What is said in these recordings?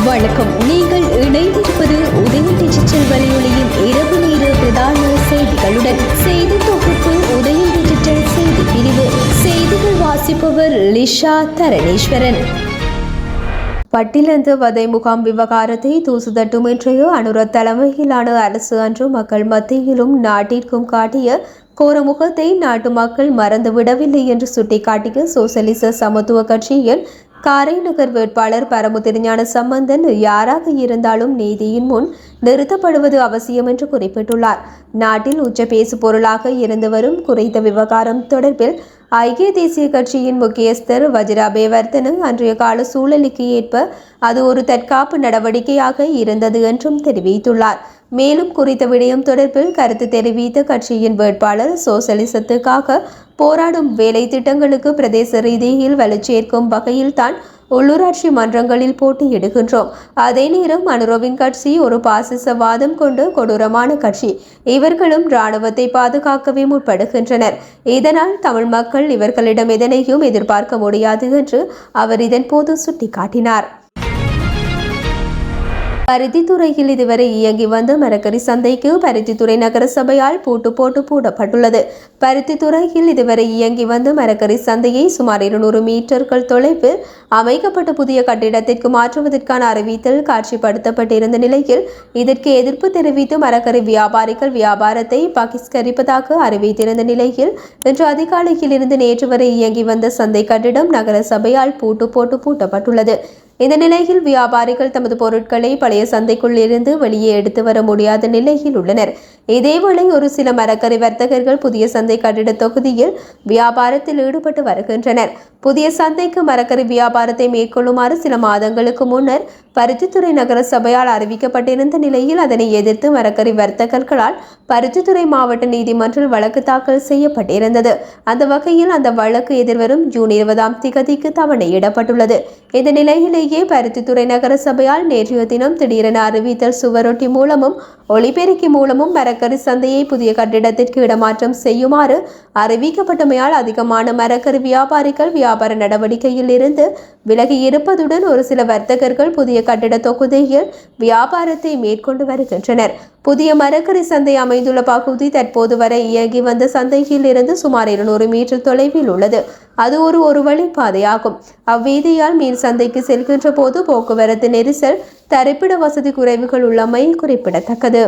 வணக்கம். நீங்கள் இணைந்திருப்பது உதயம் டிஜிட்டல் வலையொலியின் இரவு நேர பிரதான செய்திகளுடன். செய்தி தொகுப்பு உதயம் டிஜிட்டல் செய்தி பிரிவு. செய்திகள் வாசிப்பவர் லிஷா தரணேஸ்வரன். பட்டிலந்து வதை முகாம் விவகாரத்தை தூசுதட்டும் இன்றைய அனுர தலைமையிலான அரசு அன்று மக்கள் மத்தியிலும் நாட்டிற்கும் காட்டிய கோரமுகத்தை நாட்டு மக்கள் மறந்துவிடவில்லை என்று சுட்டிக்காட்டிய சோசலிச சமத்துவ கட்சியின் காரைநகர் வேட்பாளர் பரமுதிரிஞான சம்பந்தன் யாராக இருந்தாலும் நீதியின் முன் நிறுத்தப்படுவது அவசியம் என்று குறிப்பிட்டுள்ளார். நாட்டில் உச்ச பேசு பொருளாக இருந்து வரும் குறித்த விவகாரம் தொடர்பில் ஐக்கிய தேசிய கட்சியின் முக்கியஸ்தர் வஜிராபேவர்தன அன்றைய கால சூழலுக்கு ஏற்ப அது ஒரு தற்காப்பு நடவடிக்கையாக இருந்தது என்றும் தெரிவித்துள்ளார். மேலும் குறித்த விடயம் தொடர்பில் கருத்து தெரிவித்த கட்சியின் வேட்பாளர் சோசலிசத்துக்காக போராடும் வேலை திட்டங்களுக்கு பிரதேச ரீதியில் வலுச்சேர்க்கும் வகையில் தான் உள்ளூராட்சி மன்றங்களில் போட்டியிடுகின்றோம். அதே நேரம் அனுரோவின் கட்சி ஒரு பாசிசவாதம் கொண்டு கொடூரமான கட்சி. இவர்களும் இராணுவத்தை பாதுகாக்கவே முற்படுகின்றனர். இதனால் தமிழ் மக்கள் இவர்களிடம் எதனையும் எதிர்பார்க்க முடியாது என்று அவர் இதன் போது சுட்டிக்காட்டினார். பருத்தித்துறையில் இதுவரை இயங்கி வந்த மரக்கறி சந்தைக்கு பருத்தித்துறை நகர சபையால் பூட்டு போட்டு பூட்டப்பட்டுள்ளது. பருத்தித்துறையில் இதுவரை இயங்கி வந்த மரக்கறி சந்தையை சுமார் 200 மீட்டர்கள் தொலைவில் அமைக்கப்பட்ட புதிய கட்டிடத்திற்கு மாற்றுவதற்கான அறிவித்தல் காட்சிப்படுத்தப்பட்டிருந்த நிலையில் இதற்கு எதிர்ப்பு தெரிவித்து மரக்கறி வியாபாரிகள் வியாபாரத்தை பகிஷ்கரிப்பதாக அறிவித்திருந்த நிலையில் இன்று அதிகாலையில் இருந்து நேற்று வரை இயங்கி வந்த சந்தை கட்டிடம் நகர சபையால் பூட்டு போட்டு பூட்டப்பட்டுள்ளது. இந்த நிலையில் வியாபாரிகள் தமது பொருட்களை பழைய சந்தைக்குள் இருந்து வெளியே எடுத்து வர முடியாத நிலையில் உள்ளனர். இதேவேளை ஒரு சில மரக்கறி வர்த்தகர்கள் புதிய சந்தை கட்டிட தொகுதியில் வியாபாரத்தில் ஈடுபட்டு வருகின்றனர். புதிய சந்தைக்கு மரக்கறி வியாபாரத்தை மேற்கொள்ளுமாறு சில மாதங்களுக்கு முன்னர் பருத்தித்துறை நகர சபையால் அறிவிக்கப்பட்டிருந்த நிலையில் அதனை எதிர்த்து மரக்கறி வர்த்தகர்களால் பருத்தித்துறை மாவட்ட நீதிமன்றில் வழக்கு தாக்கல் செய்யப்பட்டிருந்தது. அந்த வகையில் அந்த வழக்கு எதிர்வரும் ஜூன் 20ஆம் தேதிக்கு தவணையிடப்பட்டுள்ளது. இந்த நிலையிலேயே பருத்தித்துறை நகர சபையால் நேற்றைய தினம் திடீரென அறிவித்தல் சுவரொட்டி மூலமும் ஒளிபெருக்கி மூலமும் மரக்கறி சந்தையை புதிய கட்டிடத்திற்கு இடமாற்றம் செய்யுமாறு அறிவிக்கப்பட்டமையால் அதிகமான மரக்கறி வியாபாரிகள் வியாபார நடவடிக்கையில் இருந்து விலகி இருப்பதுடன் ஒரு சில வர்த்தகர்கள் புதிய கட்டிட தொகுதியில் வியாபாரத்தை மேற்கொண்டு வருகின்றனர். புதிய மரக்கறி சந்தை அமைந்துள்ள பகுதி தற்போது வரை இயங்கி வந்த சந்தையில் இருந்து சுமார் 200 மீட்டர் தொலைவில் உள்ளது. அது ஒரு வழி பாதையாகும். அவ்வீதியால் மீன் சந்தைக்கு செல்கின்ற போது போக்குவரத்து நெரிசல், தரிப்பிட வசதி குறைவுகள் உள்ளமை குறிப்பிடத்தக்கது.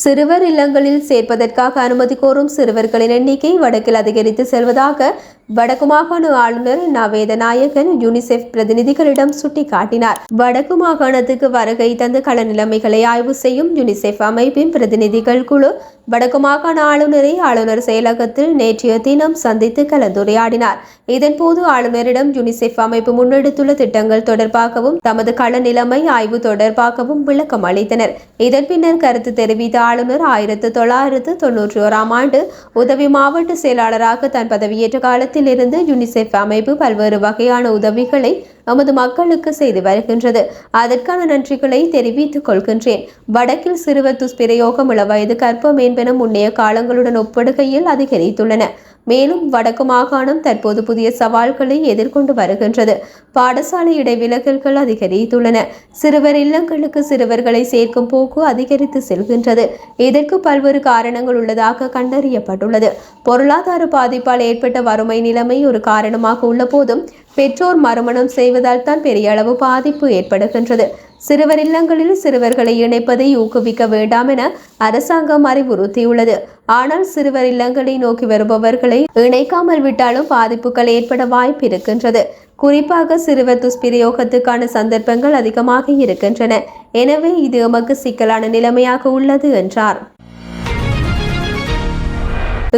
சிறுவர் இல்லங்களில் சேர்ப்பதற்காக அனுமதி கோரும் சிறுவர்களின் எண்ணிக்கை வடக்கில் அதிகரித்து செல்வதாக வடக்கு மாகாண ஆளுநர் நவேதநாயகன் யூனிசெஃப் பிரதிநிதிகளிடம் சுட்டிக்காட்டினார். வடக்கு மாகாணத்துக்கு வருகை தந்து கள நிலைமைகளை ஆய்வு செய்யும் யூனிசெஃப் அமைப்பின் பிரதிநிதிகள் குழு வடக்கு மாகாண ஆளுநரை ஆளுநர் செயலகத்தில் நேற்றைய தினம் சந்தித்து கலந்துரையாடினார். இதன்போது ஆளுநரிடம் யூனிசெஃப் அமைப்பு முன்னெடுத்துள்ள திட்டங்கள் தொடர்பாகவும் தமது கள நிலைமை ஆய்வு தொடர்பாகவும் விளக்கம் அளித்தனர். இதன் பின்னர் கருத்து தெரிவித்த ஆளுநர் 1991ஆம் ஆண்டு உதவி மாவட்ட செயலாளராக தன் பதவியேற்ற காலத்தில் இருந்து யூனிசெஃப் அமைப்பு பல்வேறு வகையான உதவிகளை நமது மக்களுக்கு செய்து வருகின்றது. அதற்கான நன்றிகளை தெரிவித்துக் கொள்கின்றேன். வடக்கில் சிறுவர் துஷ்பிரயோகம், இளவயது கற்பம் என்பன முன்னைய காலங்களுடன் ஒப்பிடுகையில் அதிகரித்துள்ளன. மேலும் வடக்கு மாகாணம் தற்போது புதிய சவால்களை எதிர்கொண்டு வருகின்றது. பாடசாலை இடைவிலகல்கள் அதிகரித்துள்ளன. சிறுவர் இல்லங்களுக்கு சிறுவர்களை சேர்க்கும் போக்கு அதிகரித்து செல்கின்றது. இதற்கு பல்வேறு காரணங்கள் உள்ளதாக கண்டறியப்பட்டுள்ளது. பொருளாதார பாதிப்பால் ஏற்பட்ட வறுமை நிலைமை ஒரு காரணமாக உள்ள போதும் பெற்றோர் மறுமணம் செய்வதால் தான் பெரிய அளவு பாதிப்பு ஏற்படுகின்றது. சிறுவர் இல்லங்களில் சிறுவர்களை இணைப்பதை ஊக்குவிக்க வேண்டாம் என அரசாங்கம் அறிவுறுத்தியுள்ளது. ஆனால் சிறுவர் இல்லங்களை நோக்கி வருபவர்களை இணைக்காமல் விட்டாலும் பாதிப்புகள் ஏற்பட வாய்ப்பு இருக்கின்றது. குறிப்பாக சிறுவர் துஷ்பிரயோகத்துக்கான சந்தர்ப்பங்கள் அதிகமாக இருக்கின்றன. எனவே இது எமக்கு சிக்கலான நிலைமையாக உள்ளது என்றார்.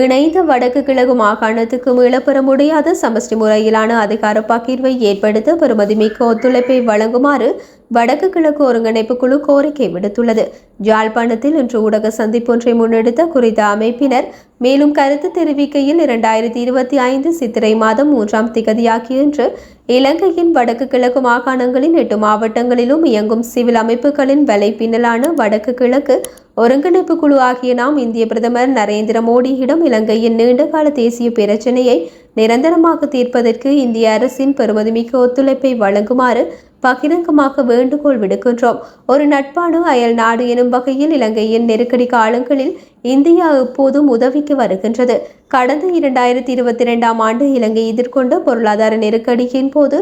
இணைந்த வடக்கு கிழக்கு மாகாணத்துக்கு மீளப்பெற முடியாத சமஷ்டி முறையிலான அதிகார பகிர்வை ஏற்படுத்த பெறுமதிமிக்க ஒத்துழைப்பை வழங்குமாறு வடக்கு கிழக்கு ஒருங்கிணைப்பு குழு கோரிக்கை விடுத்துள்ளது. யாழ்ப்பாணத்தில் இன்று ஊடக சந்திப்பொன்றை முன்னெடுத்த குறித்த அமைப்பினர் மேலும் கருத்து தெரிவிக்கையில் 2025 சித்திரை மாதம் 3ஆம் திகதியாகிய இன்று இலங்கையின் வடக்கு கிழக்கு மாகாணங்களின் 8 மாவட்டங்களிலும் இயங்கும் சிவில் அமைப்புகளின் வலைப்பின்னலான வடக்கு கிழக்கு ஒருங்கிணைப்பு குழு ஆகிய நாம் இந்திய பிரதமர் நரேந்திர மோடியிடம் இலங்கையின் நீண்டகால தேசிய பிரச்சினையை நிரந்தரமாக தீர்ப்பதற்கு இந்திய அரசின் பெறுமதிமிக்க ஒத்துழைப்பை வழங்குமாறு பகிரங்கமாக வேண்டுகோள் விடுக்கின்றோம். ஒரு நட்பான அயல் நாடு எனும் வகையில் இலங்கையின் நெருக்கடி காலங்களில் இந்தியா எப்போதும் உதவிக்கு வருகின்றது. கடந்த 2022ஆம் ஆண்டு இலங்கை எதிர்கொண்ட பொருளாதார நெருக்கடியின் போது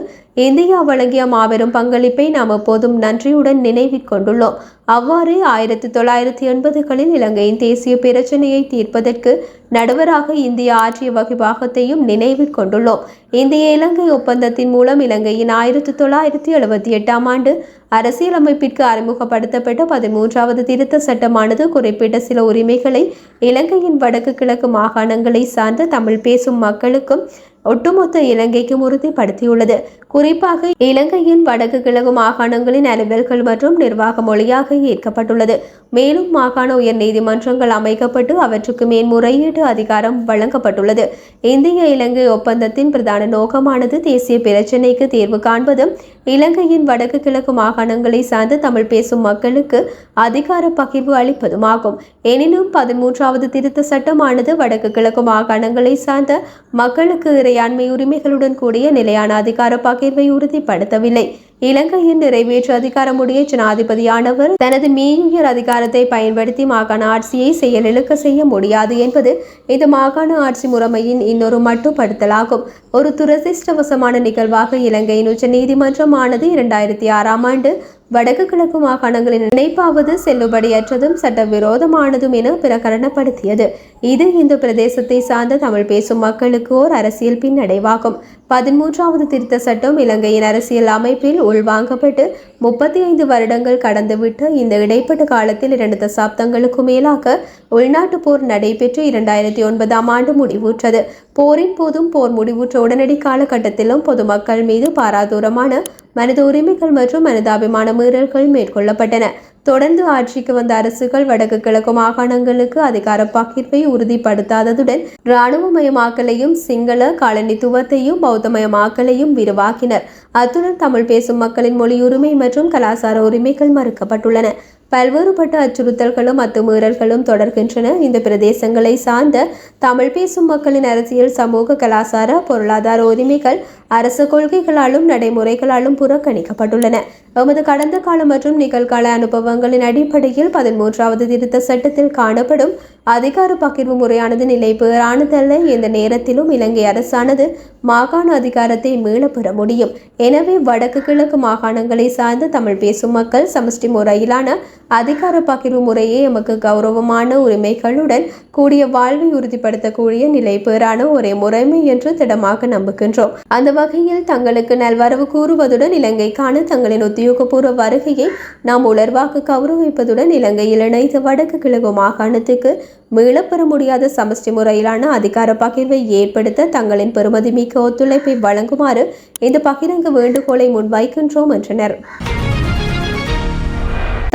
இந்தியா வழங்கிய மாபெரும் பங்களிப்பை நாம் எப்போதும் நன்றியுடன் நினைவில் கொண்டுள்ளோம். அவ்வாறு 1980களில் இலங்கையின் தேசிய பிரச்சினையை தீர்ப்பதற்கு நடுவராக இந்தியா ஆற்றிய வகிபாகத்தையும் நினைவில் கொண்டுள்ளோம். இந்திய இலங்கை ஒப்பந்தத்தின் மூலம் இலங்கையின் 1978ஆம் ஆண்டு அரசியலமைப்பிற்கு அறிமுகப்படுத்தப்பட்ட 13வது திருத்த சட்டமானது குறிப்பிட்ட சில உரிமைகளை இலங்கையின் வடக்கு கிழக்கு மாகாணங்களை சார்ந்த தமிழ் பேசும் மக்களுக்கும் ஒட்டுமொத்த இலங்கைக்கும் உறுதிப்படுத்தியுள்ளது. குறிப்பாக இலங்கையின் வடக்கு கிழக்கு மாகாணங்களின் அலுவல்கள் மற்றும் நிர்வாக மொழியாக ஏற்கப்பட்டுள்ளது. மேலும் மாகாண உயர் நீதிமன்றங்கள் அமைக்கப்பட்டு அவற்றுக்கு மேன்முறையீட்டு அதிகாரம் வழங்கப்பட்டுள்ளது. இந்திய இலங்கை ஒப்பந்தத்தின் பிரதான நோக்கமானது தேசிய பிரச்சினைக்கு தீர்வு காண்பதும் இலங்கையின் வடக்கு கிழக்கு மாகாணங்களை சார்ந்த தமிழ் பேசும் மக்களுக்கு அதிகார பகிர்வு அளிப்பதுமாகும். எனினும் 13வது திருத்த சட்டமானது வடக்கு கிழக்கு மாகாணங்களை சார்ந்த மக்களுக்கு இறையாண்மை உரிமைகளுடன் கூடிய நிலையான அதிகார பகிர்வை உறுதிப்படுத்தவில்லை. இலங்கையின் நிறைவேற்று அதிகாரமுடைய ஜனாதிபதியானவர் தனது மீயுயர் அதிகாரத்தை பயன்படுத்தி மாகாண ஆட்சியை செயலிழக்க செய்ய முடியாது என்பது இந்த மாகாண ஆட்சி முறைமையின் இன்னொரு மட்டுப்படுத்தலாகும். ஒரு துரதிர்ஷ்டவசமான நிகழ்வாக இலங்கையின் உச்ச நீதிமன்றமானது 2006ஆம் ஆண்டு வடக்கு கிழக்கு மாகாணங்களின் இணைப்பாவது செல்லுபடியற்றதும் சட்டவிரோதமானதும் என பிரகடனப்படுத்தியது. இது இந்த பிரதேசத்தை சார்ந்த தமிழ் பேசும் மக்களுக்கு ஓர் அரசியல் பின்னடைவாகும். 13வது திருத்த சட்டம் இலங்கையின் அரசியல் அமைப்பில் உள்வாங்கப்பட்டு 35 வருடங்கள் கடந்துவிட்ட இந்த இடைப்பட்ட காலத்தில் 2 தசாப்தங்களுக்கு மேலாக உள்நாட்டு போர் நடைபெற்று 2009ஆம் ஆண்டு முடிவுற்றது. போரின் போதும் போர் முடிவுற்ற உடனடி காலகட்டத்திலும் பொதுமக்கள் மீது பாராதூரமான மனித உரிமைகள் மற்றும் மனிதாபிமான மீறல்கள் மேற்கொள்ளப்பட்டன. தொடர்ந்து ஆட்சிக்கு வந்த அரசுகள் வடக்கு கிழக்கு மாகாணங்களுக்கு அதிகார பகிர்வை உறுதிப்படுத்தாததுடன் இராணுவமயமாக்கலையும் சிங்கள காலனித்துவத்தையும் பௌத்தமயமாக்கலையும் விரிவாக்கினர். அத்துடன் தமிழ் பேசும் மக்களின் மொழி உரிமை மற்றும் கலாச்சார உரிமைகள் மறுக்கப்பட்டுள்ளன. பல்வேறுபட்ட அச்சுறுத்தல்களும் அத்துமீறல்களும் தொடர்கின்றன. இந்த பிரதேசங்களை சார்ந்த தமிழ் பேசும் மக்களின் அரசியல், சமூக, கலாச்சார, பொருளாதார உரிமைகள் அரசு கொள்கைகளாலும் நடைமுறைகளாலும் புறக்கணிக்கப்பட்டுள்ளன. எமது கடந்த கால மற்றும் நிகழ்கால அனுபவங்களின் அடிப்படையில் 13வது திருத்த சட்டத்தில் காணப்படும் அதிகார பகிர்வு முறையானது நிலை பெறானதல்ல. எந்த நேரத்திலும் இலங்கை அரசானது மாகாண அதிகாரத்தை மீளப்பெற முடியும். எனவே வடக்கு கிழக்கு மாகாணங்களை சார்ந்த தமிழ் பேசும் மக்கள் சமஷ்டி முறையிலான அதிகார பகிர்வு முறையே எமக்கு கௌரவமான உரிமைகளுடன் கூடிய வாழ்வை உறுதிப்படுத்தக்கூடிய நிலை பெறான ஒரே முறைமை என்று திடமாக நம்புகின்றோம். அந்த வகையில் தங்களுக்கு நல்வரவு கூறுவதுடன் இலங்கைக்கான தங்களின் உத்தியோகபூர்வ வருகையை நாம் உணர்வாக கௌரவிப்பதுடன் இலங்கையில் இணைந்த வடக்கு கிழக்கு மாகாணத்துக்கு மீளப்பெற முடியாத சமஷ்டி முறையிலான அதிகார பகிர்வை ஏற்படுத்த தங்களின் பெறுமதிமிக்க ஒத்துழைப்பை வழங்குமாறு இந்த பகிரங்க வேண்டுகோளை முன்வைக்கின்றோம் என்றனர்.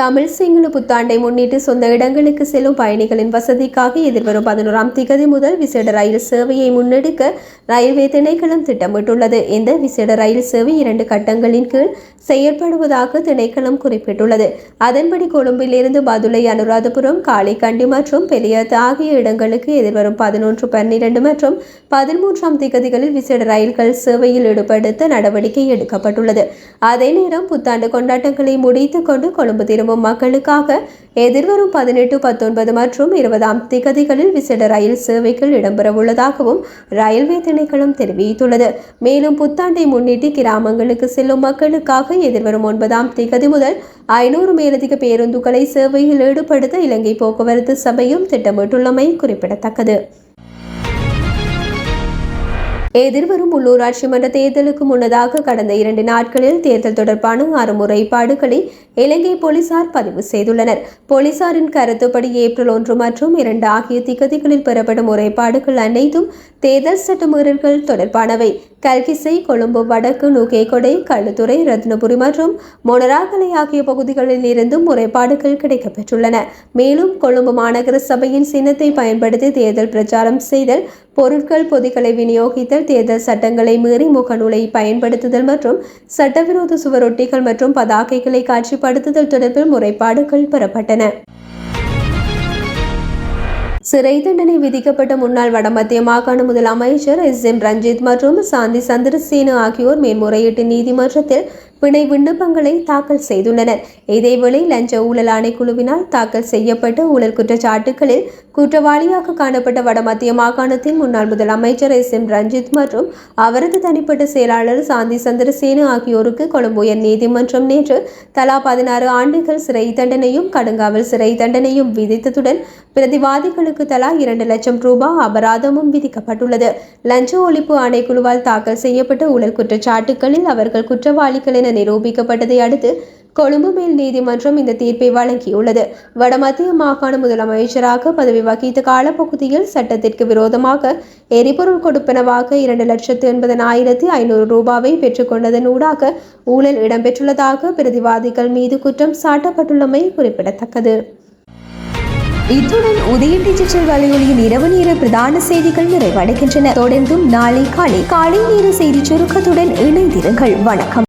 தமிழ் சிங்கள புத்தாண்டை முன்னிட்டு சொந்த இடங்களுக்கு செல்லும் பயணிகளின் வசதிக்காக எதிர்வரும் 11ஆம் திகதி முதல் விசேட ரயில் சேவையை முன்னெடுக்க ரயில்வே திணைக்களம் திட்டமிட்டுள்ளது. இந்த விசேட ரயில் சேவை 2 கட்டங்களின் கீழ் செயற்படுவதாக திணைக்களம் குறிப்பிட்டுள்ளது. அதன்படி கொழும்பிலிருந்து பதுளை, அனுராதபுரம், காளிகண்டி மற்றும் பெலியத் ஆகிய இடங்களுக்கு எதிர்வரும் 11, 12 மற்றும் 13ஆம் திகதிகளில் விசேட ரயில்கள் சேவையில் ஈடுபடுத்த நடவடிக்கை எடுக்கப்பட்டுள்ளது. அதே நேரம் புத்தாண்டு கொண்டாட்டங்களை முடித்துக் கொண்டு கொழும்பு திரும்பும் மக்களுக்காக எதிர்வரும் 18, 19 மற்றும் 20ஆம் திகதிகளில் விசேட ரயில் சேவைகள் இடம்பெறவுள்ளதாகவும் ரயில்வே திணைக்களம் தெரிவித்துள்ளது. மேலும் புத்தாண்டை முன்னிட்டு கிராமங்களுக்கு செல்லும் மக்களுக்காக எதிர்வரும் 9ஆம் திகதி முதல் 500 மேலதிக பேருந்துகளை சேவையில் ஈடுபடுத்த இலங்கை போக்குவரத்து சபையும் திட்டமிட்டுள்ளமை குறிப்பிடத்தக்கது. எதிர்வரும் உள்ளூராட்சி மன்ற தேர்தலுக்கு முன்னதாக கடந்த 2 நாட்களில் தேர்தல் தொடர்பான 6 முறைப்பாடுகளை இலங்கை போலீசார் பதிவு செய்துள்ளனர். போலீசாரின் கருத்துப்படி ஏப்ரல் 1 மற்றும் 2 ஆகிய திகதிகளில் பெறப்படும் முறைப்பாடுகள் அனைத்தும் தேர்தல் சட்ட மீறல்கள் தொடர்பானவை. கல்கிசை, கொழும்பு வடக்கு, நுகேகொடை, களுத்துறை, ரத்னபுரி மற்றும் மொனராகலை ஆகிய பகுதிகளில் இருந்தும் முறைப்பாடுகள் கிடைக்கப்பெற்றுள்ளன. மேலும் கொழும்பு மாநகர சபையின் சின்னத்தை பயன்படுத்தி தேர்தல் பிரச்சாரம் செய்தல், பொருட்கள் பொதிகளை விநியோகித்தல், தேர்தல் சட்டங்களை மீறி முகநூலை பயன்படுத்துதல் மற்றும் சட்டவிரோத சுவரொட்டிகள் மற்றும் பதாகைகளை காட்சிப்படுத்துதல் தொடர்பில் முறைப்பாடுகள் பெறப்பட்டன. சிறை தண்டனை விதிக்கப்பட்ட முன்னாள் வடமத்திய மாகாண முதலமைச்சர் SM ரஞ்சித் மற்றும் சாந்தி சந்திரசேன ஆகியோர் மேன்முறையீட்டு நீதிமன்றத்தில் பிணை விண்ணப்பங்களை தாக்கல் செய்துள்ளனர். இதேவேளை லஞ்ச ஊழல் ஆணைக்குழுவினால் தாக்கல் செய்யப்பட்ட ஊழல் குற்றச்சாட்டுகளில் குற்றவாளியாக காணப்பட்ட வடமத்திய மாகாணத்தின் முன்னாள் முதலமைச்சர் SM ரஞ்சித் மற்றும் அவரது தனிப்பட்ட செயலாளர் சாந்தி சந்திரசேன ஆகியோருக்கு கொழும்பு உயர் நீதிமன்றம் நேற்று தலா 16 ஆண்டுகள் சிறை தண்டனையும் கடுங்காவல் சிறை தண்டனையும் விதித்ததுடன் பிரதிவாதிகளுக்கு தலா 2 லட்சம் ரூபாய் அபராதமும் விதிக்கப்பட்டுள்ளது. லஞ்ச ஒழிப்பு ஆணைக்குழுவால் தாக்கல் செய்யப்பட்ட ஊழல் குற்றச்சாட்டுகளில் அவர்கள் குற்றவாளிகள் என நிரூபிக்கப்பட்டதை அடுத்து கொழும்பு மேல் நீதிமன்றம் இந்த தீர்ப்பை வழங்கியுள்ளது. வடமத்திய மாகாண முதலமைச்சராக பதவி வகித்த காலப்பகுதியில் சட்டத்திற்கு விரோதமாக எரிபொருள் கொடுப்பனவாக 2,80,500 ரூபாவை பெற்றுக்கொண்டதன் ஊடாக ஊழல் இடம்பெற்றுள்ளதாக பிரதிவாதிகள் மீது குற்றம் சாட்டப்பட்டுள்ளமை குறிப்பிடத்தக்கது. இத்துடன் உதய டிஜிட்டல் வலையொலியின் இரவு நேர பிரதான செய்திகள் நிறைவடைகின்றன. தொடர்ந்தும் நாளை காலை நேர செய்தி சுருக்கத்துடன் இணைந்திருங்கள். வணக்கம்.